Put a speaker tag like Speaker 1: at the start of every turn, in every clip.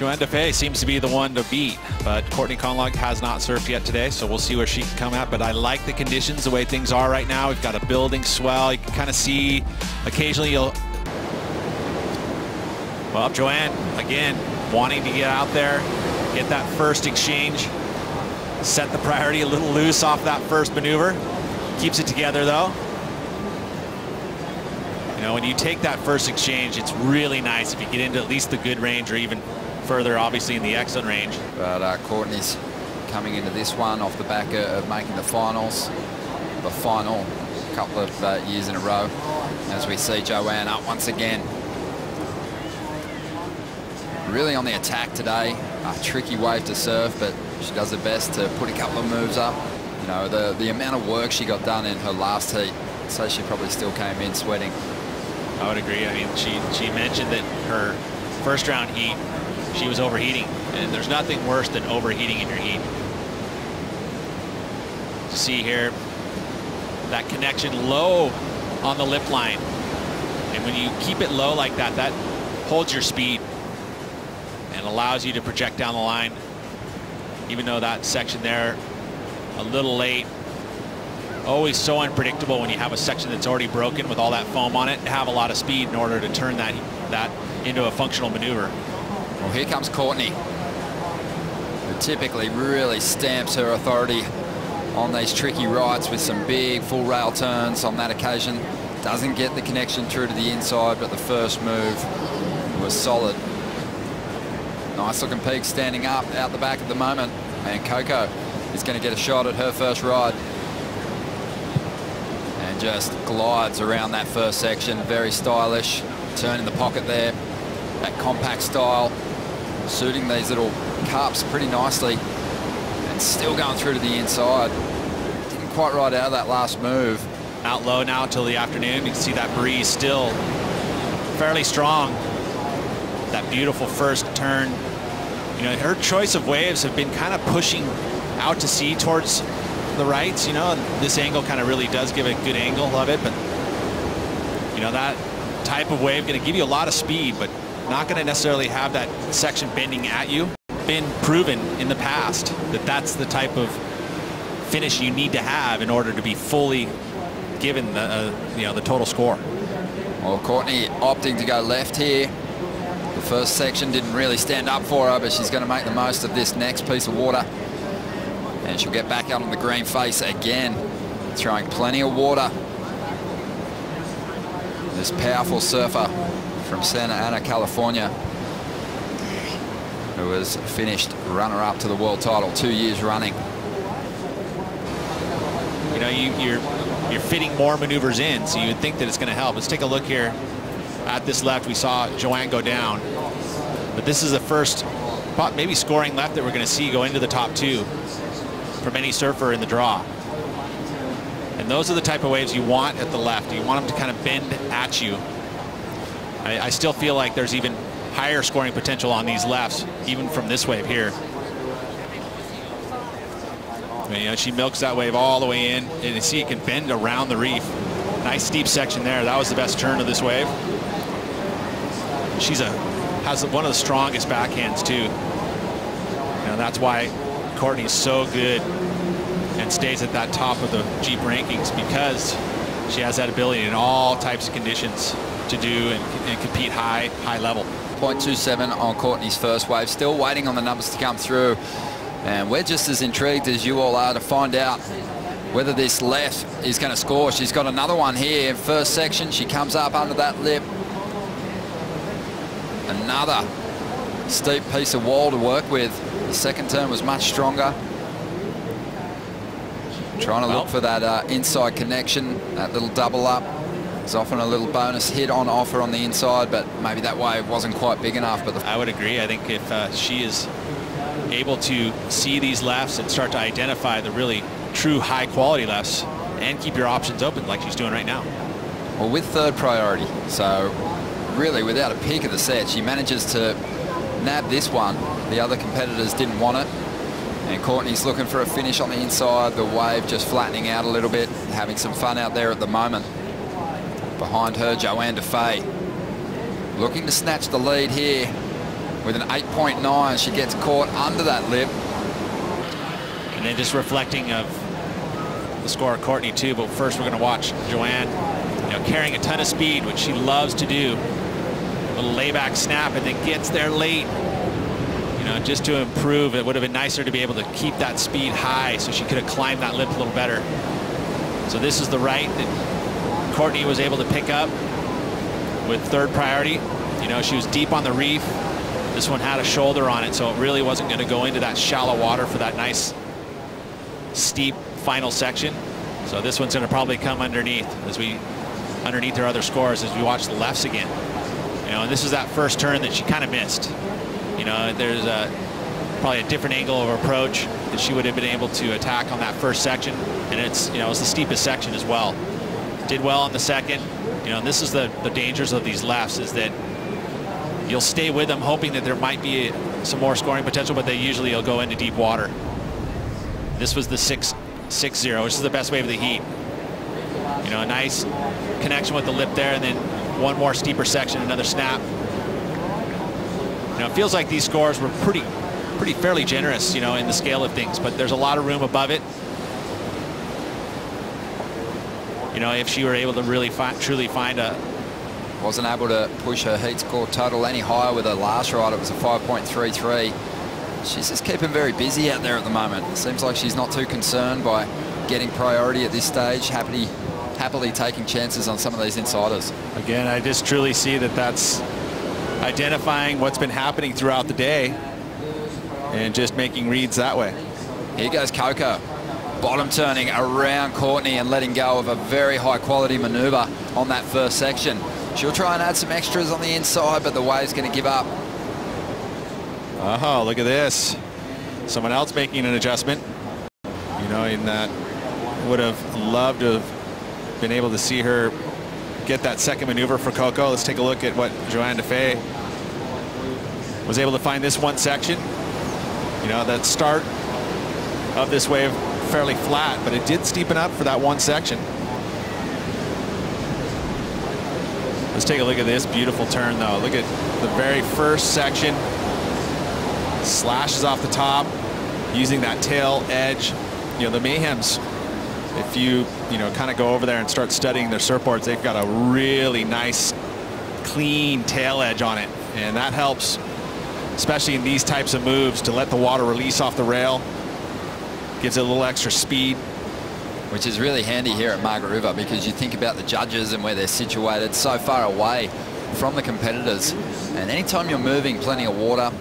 Speaker 1: Johanne Defay seems to be the one to beat, but Courtney Conlogue has not surfed yet today, so we'll see where she can come at. But I like the conditions, the way things are right now. We've got a building swell. You can kind of see occasionally you'll... Well, Johanne, again, wanting to get out there, get that first exchange, set the priority a little loose off that first maneuver. Keeps it together, though. You know, when you take that first exchange, it's really nice if you get into at least the good range or even further, obviously, in the excellent range.
Speaker 2: But Courtney's coming into this one off the back of making the finals, the final couple of years in a row, as we see Johanne up once again. Really on the attack today. A tricky wave to surf, but she does her best to put a couple of moves up. You know, the amount of work she got done in her last heat, so she probably still came in sweating.
Speaker 1: I would agree. I mean, she mentioned that her first round heat, she was overheating, and there's nothing worse than overheating in your heat. See here, that connection low on the lip line, and when you keep it low like that, that holds your speed and allows you to project down the line. Even though that section there a little late, always so unpredictable when you have a section that's already broken with all that foam on it, have a lot of speed in order to turn that into a functional maneuver.
Speaker 2: Well, here comes Courtney, who typically really stamps her authority on these tricky rights with some big full rail turns. On that occasion, doesn't get the connection true to the inside, but the first move was solid. Nice looking peak standing up out the back at the moment, and Coco is going to get a shot at her first ride. And just glides around that first section, very stylish. Turn in the pocket there, that compact style, suiting these little cups pretty nicely, and still going through to the inside. Didn't quite ride out of that last move.
Speaker 1: Out low now till the afternoon. You can see that breeze still fairly strong. That beautiful first turn. You know, her choice of waves have been kind of pushing out to sea towards the rights, you know, and this angle kind of really does give a good angle of it, but you know, that type of wave going to give you a lot of speed, but not going to necessarily have that section bending at you. Been proven in the past that that's the type of finish you need to have in order to be fully given the you know, the total score.
Speaker 2: Well, Courtney opting to go left here. The first section didn't really stand up for her, but she's going to make the most of this next piece of water. And she'll get back out on the green face again, throwing plenty of water. This powerful surfer from Santa Ana, California, who has finished runner-up to the world title 2 years running.
Speaker 1: You know, you're fitting more maneuvers in, so you would think that it's going to help. Let's take a look here at this left. We saw Johanne go down, but this is the first maybe scoring left that we're going to see go into the top two from any surfer in the draw. And those are the type of waves you want at the left. You want them to kind of bend at you. I still feel like there's even higher scoring potential on these lefts, even from this wave here. You know, she milks that wave all the way in, and you see it can bend around the reef. Nice steep section there. That was the best turn of this wave. She's has one of the strongest backhands too. And that's why Courtney's so good and stays at that top of the Jeep rankings, because she has that ability in all types of conditions to do and compete high level.
Speaker 2: 0.27 on Courtney's first wave. Still waiting on the numbers to come through. And we're just as intrigued as you all are to find out whether this left is going to score. She's got another one here. First section, she comes up under that lip. Another steep piece of wall to work with. The second turn was much stronger. Trying to look for that inside connection, that little double up. There's often a little bonus hit on offer on the inside, but maybe that wave wasn't quite big enough. But
Speaker 1: I would agree. I think if she is able to see these lefts and start to identify the really true high quality lefts and keep your options open like she's doing right now.
Speaker 2: Well, with third priority, so really without a peek of the set, she manages to nab this one. The other competitors didn't want it, and Courtney's looking for a finish on the inside. The wave just flattening out a little bit, having some fun out there at the moment. Behind her, Johanne Defay looking to snatch the lead here with an 8.9. She gets caught under that lip.
Speaker 1: And then just reflecting of the score of Courtney too, but first we're going to watch Johanne, carrying a ton of speed, which she loves to do. A little layback snap and then gets there late. Just to improve. It would have been nicer to be able to keep that speed high so she could have climbed that lip a little better. So this is the right that Courtney was able to pick up with third priority. She was deep on the reef. This one had a shoulder on it, so it really wasn't going to go into that shallow water for that nice steep final section. So this one's going to probably come underneath underneath her other scores as we watch the lefts again. And this is that first turn that she kind of missed. There's probably a different angle of approach that she would have been able to attack on that first section, and it's the steepest section as well. Did well on the second. And this is the dangers of these lefts, is that you'll stay with them hoping that there might be some more scoring potential, but usually you'll go into deep water. This was the 6-6-0, which is the best wave of the heat. A nice connection with the lip there, and then one more steeper section, another snap. It feels like these scores were pretty fairly generous, in the scale of things, but there's a lot of room above it. If she were able to really truly find
Speaker 2: wasn't able to push her heat score total any higher with her last ride. It was a 5.33. She's just keeping very busy out there at the moment. It seems like she's not too concerned by getting priority at this stage, happily taking chances on some of these insiders.
Speaker 1: Again, I just truly see that that's identifying what's been happening throughout the day and just making reads that way.
Speaker 2: Here goes Coco, bottom turning around Courtney and letting go of a very high quality maneuver on that first section. She'll try and add some extras on the inside, but the wave's going to give up.
Speaker 1: Oh, look at this. Someone else making an adjustment. In that, would have loved to have been able to see her get that second maneuver for Coco. Let's take a look at what Johanne Defay was able to find this one section. That start of this wave fairly flat, but it did steepen up for that one section. Let's take a look at this beautiful turn though. Look at the very first section. Slashes off the top using that tail edge. The Mayhems, if you kind of go over there and start studying their surfboards, they've got a really nice clean tail edge on it, and that helps, especially in these types of moves, to let the water release off the rail. Gives it a little extra speed,
Speaker 2: which is really handy here at Margaret River, because you think about the judges and where they're situated so far away from the competitors, and anytime you're moving plenty of water,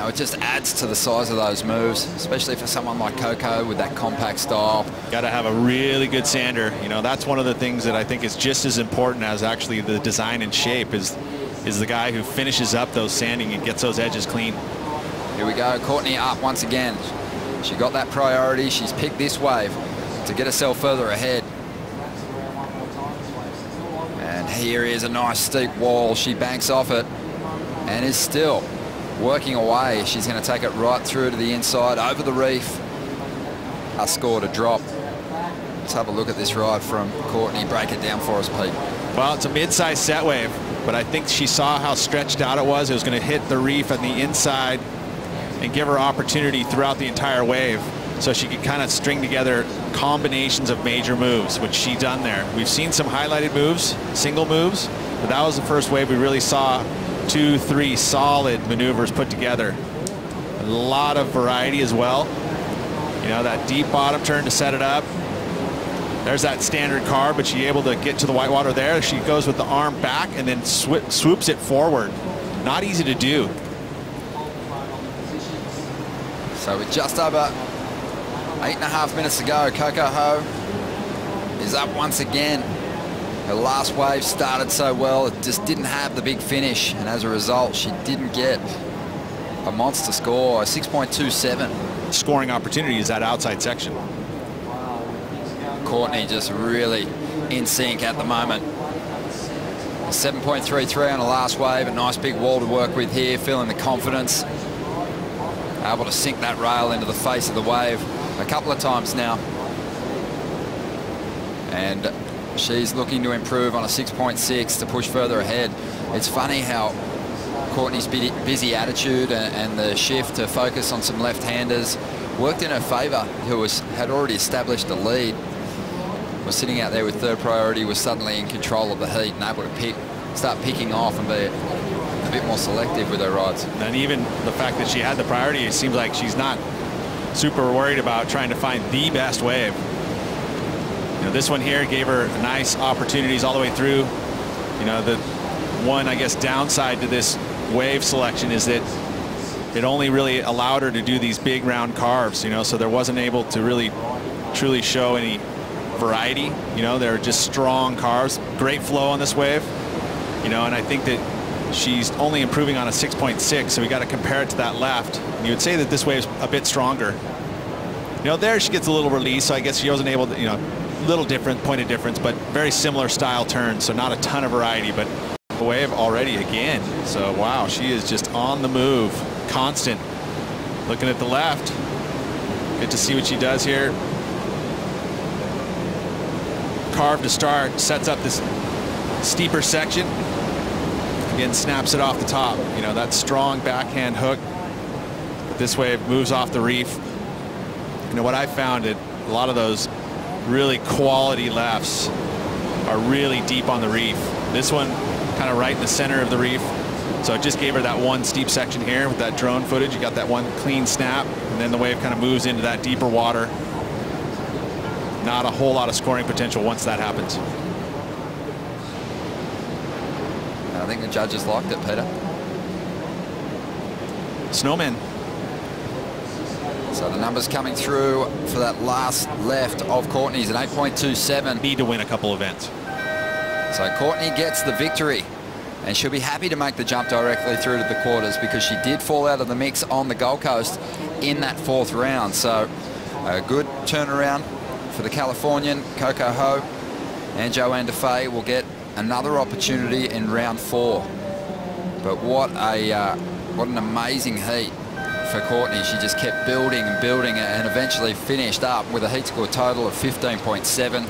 Speaker 2: it just adds to the size of those moves, especially for someone like Coco with that compact style.
Speaker 1: Got to have a really good sander. That's one of the things that I think is just as important as actually the design and shape is the guy who finishes up those sanding and gets those edges clean.
Speaker 2: Here we go, Courtney up once again. She got that priority. She's picked this wave to get herself further ahead. And here is a nice steep wall. She banks off it and is still working away. She's going to take it right through to the inside, over the reef. A score to drop. Let's have a look at this ride from Courtney. Break it down for us, Pete.
Speaker 1: Well, it's a mid-sized set wave, but I think she saw how stretched out it was. It was going to hit the reef on the inside and give her opportunity throughout the entire wave, so she could kind of string together combinations of major moves, which she done there. We've seen some highlighted moves, single moves, but that was the first wave we really saw 2-3 solid maneuvers put together. A lot of variety as well. That deep bottom turn to set it up. There's that standard carb, but she's able to get to the whitewater there. She goes with the arm back and then swoops it forward. Not easy to do.
Speaker 2: So with just over 8.5 minutes to go, Coco Ho is up once again. Her last wave started so well, it just didn't have the big finish, and as a result, she didn't get a monster score, a 6.27.
Speaker 1: Scoring opportunity is that outside section.
Speaker 2: Courtney just really in sync at the moment. A 7.33 on the last wave, a nice big wall to work with here, feeling the confidence. Able to sink that rail into the face of the wave a couple of times now. And she's looking to improve on a 6.6 to push further ahead. It's funny how Courtney's busy attitude and the shift to focus on some left-handers worked in her favour, who had already established the lead. Was sitting out there with third priority, was suddenly in control of the heat and able to start picking off and be a bit more selective with her rides.
Speaker 1: And even the fact that she had the priority, it seems like she's not super worried about trying to find the best wave. You know, this one here gave her nice opportunities all the way through. You know, the one, I guess, downside to this wave selection is that it only really allowed her to do these big round carves, you know, so there wasn't able to really truly show any variety. You know, they're just strong carves, great flow on this wave, you know, and I think that she's only improving on a 6.6, so we got to compare it to that left. You would say that this wave's a bit stronger. You know, there she gets a little release, so I guess she wasn't able to, you know, little different point of difference, but very similar style turns, so not a ton of variety, but the wave already again. So wow, she is just on the move, constant. Looking at the left, get to see what she does here. Carve to start, sets up this steeper section. Again, snaps it off the top. You know, that strong backhand hook. This wave moves off the reef. You know, what I found, a lot of those really quality lefts are really deep on the reef. This one kind of right in the center of the reef. So it just gave her that one steep section here with that drone footage. You got that one clean snap, and then the wave kind of moves into that deeper water. Not a whole lot of scoring potential once that happens.
Speaker 2: I think the judges liked it, Peter.
Speaker 1: Snowman.
Speaker 2: So the numbers coming through for that last left of Courtney's, an 8.27.
Speaker 1: Need to win a couple events.
Speaker 2: So Courtney gets the victory, and she'll be happy to make the jump directly through to the quarters because she did fall out of the mix on the Gold Coast in that fourth round. So a good turnaround for the Californian. Coco Ho and Johanne Defay will get another opportunity in round 4. But what an amazing heat for Courtney. She just kept building and building and eventually finished up with a heat score total of 15.7.